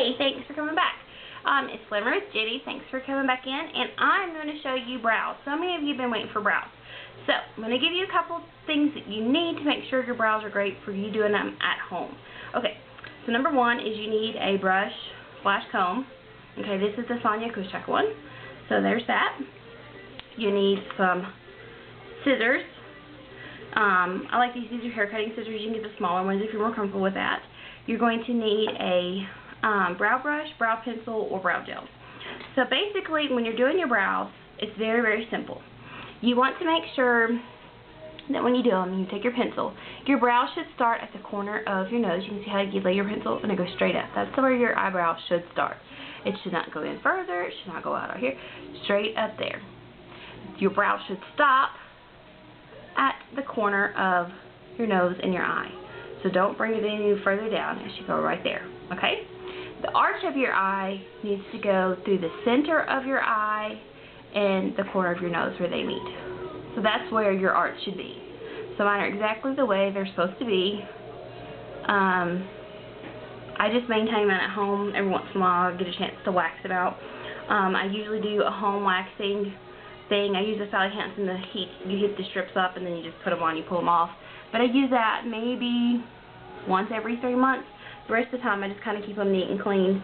Hey, thanks for coming back. It's Slimmer with Jenny. Thanks for coming back in, and I'm going to show you brows. So many of you have been waiting for brows. So I'm going to give you a couple things that you need to make sure your brows are great for you doing them at home. Okay, so number one is you need a brush / comb. Okay, this is the Sonia Kushak one. So there's that. You need some scissors. I like these. These are hair cutting scissors. You can get the smaller ones if you're more comfortable with that. You're going to need a brow brush, brow pencil, or brow gel. So basically, when you're doing your brows, it's very, very simple. You want to make sure that when you do them, you take your pencil. Your brow should start at the corner of your nose. You can see how you lay your pencil and it goes straight up. That's where your eyebrow should start. It should not go in further. It should not go out here. Straight up there. Your brow should stop at the corner of your nose and your eye. So don't bring it any further down. It should go right there. Okay? The arch of your eye needs to go through the center of your eye and the corner of your nose where they meet. So that's where your arch should be. So mine are exactly the way they're supposed to be. I just maintain mine at home. Every once in a while I get a chance to wax it out. I usually do a home waxing thing. I use a Sally Hansen to heat. You heat the strips up and then you just put them on, you pull them off. But I use that maybe once every 3 months. The rest of the time I just kind of keep them neat and clean.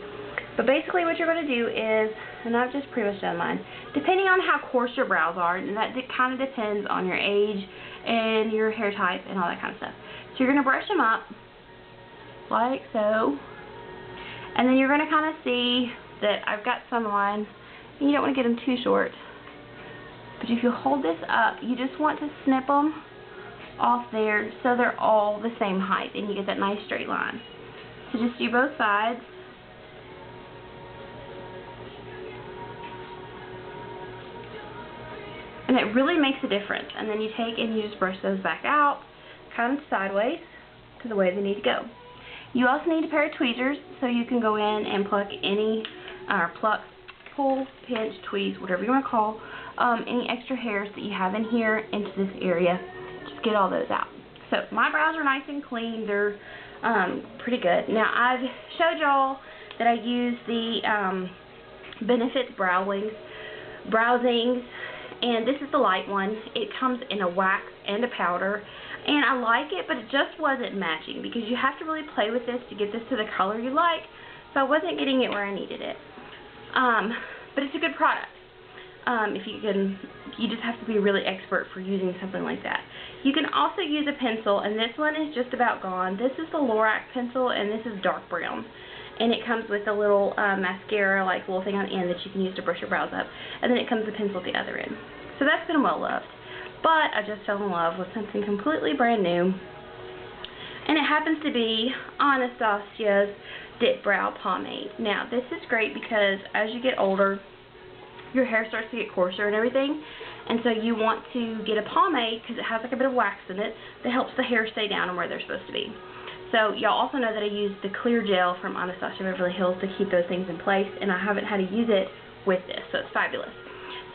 But basically what you're going to do is, and I've just pretty much done mine, depending on how coarse your brows are, and that kind of depends on your age and your hair type and all that kind of stuff. So you're going to brush them up like so, and then you're going to kind of see that I've got some line, and you don't want to get them too short. But if you hold this up, you just want to snip them off there so they're all the same height and you get that nice straight line. So just do both sides. And it really makes a difference. And then you take and you just brush those back out, kind of sideways to the way they need to go. You also need a pair of tweezers so you can go in and pluck any, pull, pinch, tweeze, whatever you want to call, any extra hairs that you have in here into this area. Just get all those out. So my brows are nice and clean. They're pretty good. Now I've showed y'all that I use the Benefits Brow Zings. And this is the light one. It comes in a wax and a powder. And I like it, but it just wasn't matching because you have to really play with this to get this to the color you like. So I wasn't getting it where I needed it. But it's a good product. You just have to be really expert for using something like that. You can also use a pencil, and this one is just about gone. This is the Lorac pencil, and this is dark brown. And it comes with a little mascara, like little thing on the end that you can use to brush your brows up. And then it comes with a pencil at the other end. So that's been well loved. But I just fell in love with something completely brand new. And it happens to be Anastasia's Dip Brow Pomade. Now, this is great because as you get older, your hair starts to get coarser and everything. And so you want to get a pomade because it has like a bit of wax in it that helps the hair stay down and where they're supposed to be. So y'all also know that I use the clear gel from Anastasia Beverly Hills to keep those things in place, and I haven't had to use it with this, so it's fabulous.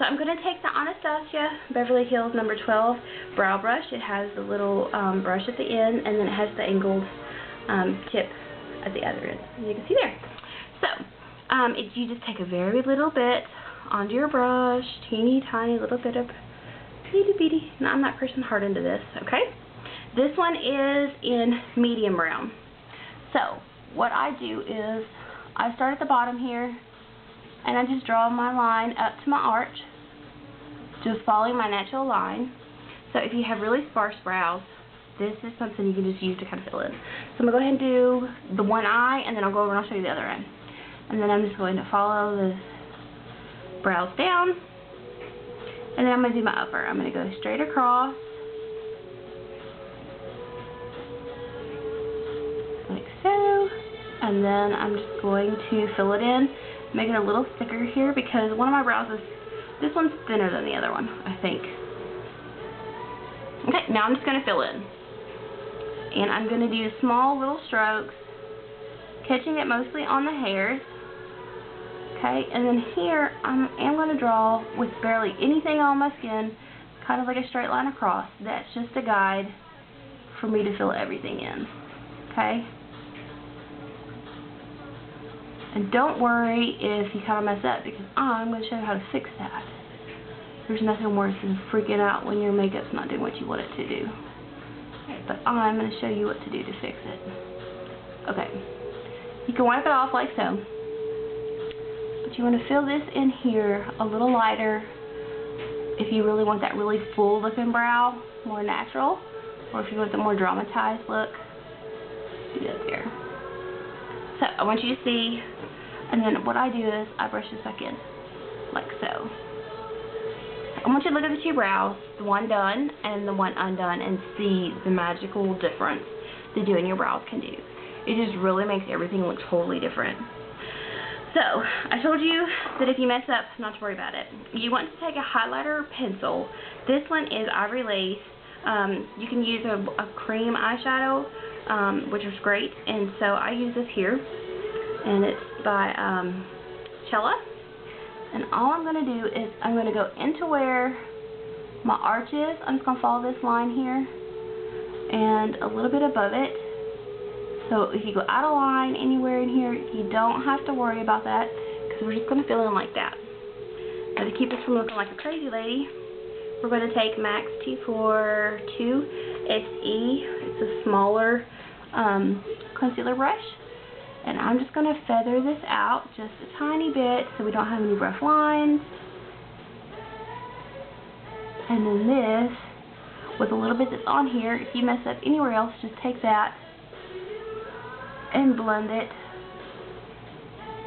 So I'm going to take the Anastasia Beverly Hills number 12 brow brush. It has the little brush at the end, and then it has the angled tip at the other end, as you can see there. So you just take a very little bit onto your brush, teeny tiny little bit of itty bitty. Now I'm not pressing hard into this, okay? This one is in medium brown. So what I do is I start at the bottom here and I just draw my line up to my arch, just following my natural line. So if you have really sparse brows, this is something you can just use to kind of fill in. So I'm going to go ahead and do the one eye, and then I'll go over and I'll show you the other end. And then I'm just going to follow the brows down, and then I'm going to do my upper. I'm going to go straight across like so, and then I'm just going to fill it in, make it a little thicker here because one of my brows is, this one's thinner than the other one, I think. Okay, now I'm just going to fill in, and I'm going to do small little strokes, catching it mostly on the hairs. Okay, and then here I am going to draw with barely anything on my skin, kind of like a straight line across. That's just a guide for me to fill everything in. Okay? And don't worry if you kind of mess up, because I'm going to show you how to fix that. There's nothing worse than freaking out when your makeup's not doing what you want it to do. But I'm going to show you what to do to fix it. Okay. You can wipe it off like so. But you want to fill this in here a little lighter if you really want that really full looking brow, more natural. Or if you want the more dramatized look, do that there. So I want you to see, and then what I do is I brush this back in, like so. I want you to look at the two brows, the one done and the one undone, and see the magical difference that doing your brows can do. It just really makes everything look totally different. So, I told you that if you mess up, not to worry about it. You want to take a highlighter pencil. This one is Ivory Lace. You can use a cream eyeshadow, which is great. And so I use this here, and it's by Chella. And all I'm going to do is I'm going to go into where my arch is. I'm just going to follow this line here and a little bit above it. So if you go out of line anywhere in here, you don't have to worry about that, because we're just going to fill in like that. Now, to keep this from looking like a crazy lady, we're going to take MAC T42 SE. It's a smaller concealer brush. And I'm just going to feather this out just a tiny bit so we don't have any rough lines. And then this, with a little bit that's on here, if you mess up anywhere else, just take that and blend it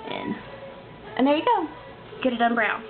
in. And there you go. Get a done brow.